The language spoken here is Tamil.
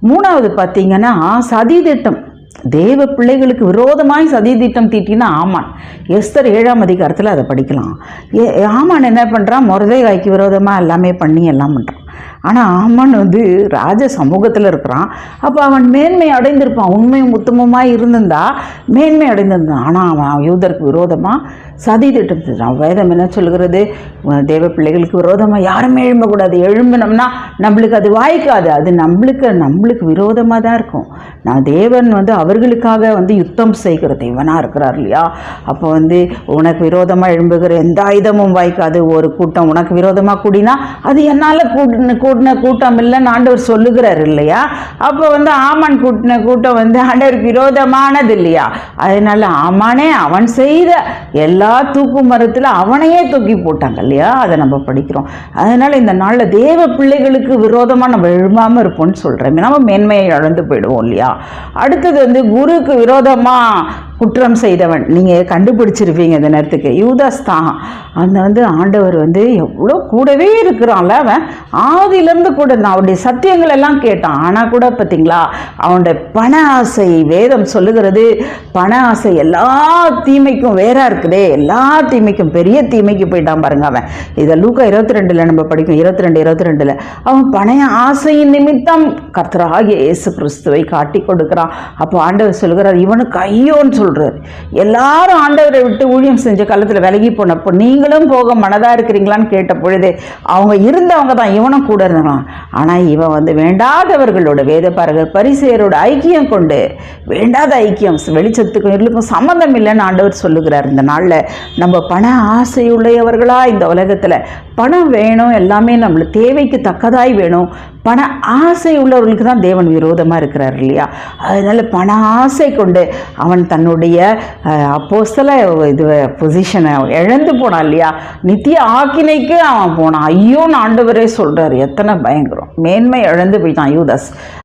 மூணாவது பார்த்தீங்கன்னா சதி திட்டம். தேவ பிள்ளைகளுக்கு விரோதமாய் சதி திட்டம் தீட்டினா ஆமான். எஸ்தர் 7ஆம் அதிகாரத்தில் அதை படிக்கலாம். ஆமான் என்ன பண்ணுறான்? மொர்தெகாய்க்கு விரோதமாக எல்லாமே பண்ணி எல்லாம் பண்ணுறான். ஆனால் ஆமான் ராஜ சமூகத்தில் இருக்கிறான். அப்போ அவன் மேன்மை அடைந்திருப்பான். உண்மையும் உத்தமமாக இருந்திருந்தா மேன்மை அடைந்திருந்தான். ஆனால் அவன் யூதருக்கு விரோதமாக சதி திட்டம் செய்கிறான். வேதம் என்ன சொல்கிறது? தேவ பிள்ளைகளுக்கு விரோதமாக யாருமே எழும்பக்கூடாது. எழும்பினோம்னா நம்மளுக்கு அது வாய்க்காது. அது நம்மளுக்கு விரோதமாக தான் இருக்கும். நான் தேவன் அவர்களுக்காக யுத்தம் செய்கிற தேவனாக இருக்கிறார் இல்லையா? அப்போ உனக்கு விரோதமாக எழும்புகிற எந்த ஆயுதமும் வாய்க்காது. ஒரு கூட்டம் உனக்கு விரோதமாக கூடினா அது என்னால் கூட்டின கூட்டம் இல்லைன்னு ஆண்டவர் சொல்லுகிறார் இல்லையா? அப்போ ஆமான் கூட்டின கூட்டம் ஆண்டவருக்கு விரோதமானது இல்லையா? அதனால ஆமானே அவன் செய்த எல்லா தூக்கு மரத்தில் அவனையே தூக்கி போட்டாங்க இல்லையா? அதை நம்ம படிக்கிறோம். அதனால இந்த நாளில் தேவ பிள்ளைகளுக்கு விரோதமாக நம்ம எழும்பாமல் இருப்போம்னு சொல்கிறேன். நம்ம மேன்மையை இழந்து போயிடுவோம் இல்லையா? அடுத்தது குருக்கு விரோதமாக குற்றம் செய்தவன். நீங்கள் கண்டுபிடிச்சிருப்பீங்க இந்த நேரத்துக்கு யூதாஸ் தான். ஆண்டவர் எவ்வளோ கூடவே இருக்கிறான்ல. அவன் ஆதியிலேருந்து கூட அவனுடைய சத்தியங்கள் எல்லாம் கேட்டான். ஆனால் கூட பார்த்தீங்களா, அவனுடைய பண ஆசை, வேதம் சொல்லுகிறது பண ஆசை எல்லா தீமைக்கும் வேறா இருக்குதே. எல்லா தீமைக்கும் பெரிய தீமைக்கு போயிட்டான் பாருங்க அவன். இதை லூக்கா 22 நம்ம படிக்கும். 22 அவன் பண ஆசையின் நிமித்தம் கர்த்தராகிய இயேசு கிறிஸ்துவை காட்டி கொடுக்கிறான். அப்போ ஆண்டவர் சொல்லுகிறார், இவனுக்கு ஐயோன்னு சொல்றார். எல்லாரும் ஆண்டவரை விட்டு ஊழியம் செஞ்ச காலத்தில் விலகி போனப்போ நீங்களும் போக மனதா இருக்கிறீங்களான்னு கேட்ட பொழுது அவங்க இருந்தவங்க தான் இவனும் கூட இருந்தான். ஆனால் இவன் வேண்டாதவர்களோட வேத பரிசேயரோட ஐக்கியம் கொண்டு, வேண்டாத ஐக்கியம், வெளிச்சத்துக்கும் இருளுக்கும் சம்மந்தம் இல்லைன்னு ஆண்டவர் சொல்லுகிறார். இந்த நாளில் நம்ம பண ஆசையுடையவர்களா இந்த உலகத்தில் பணம் வேணும், எல்லாமே நம்மளுக்கு தேவைக்கு தக்கதாய் வேணும். பண ஆசை உள்ளவர்களுக்கு தான் தேவன் விரோதமாக இருக்கிறார் இல்லையா? அதனால பண ஆசை கொண்டு அவன் தன்னுடைய அப்போஸ்தல பொசிஷனை இழந்து போனான் இல்லையா? நித்திய ஆக்கினைக்கு அவன் போனான். ஐயோன்னு ஆண்டவரே சொல்கிறார். எத்தனை பயங்கரம்! மேன்மை இழந்து போயிட்டான் யூதாஸ்.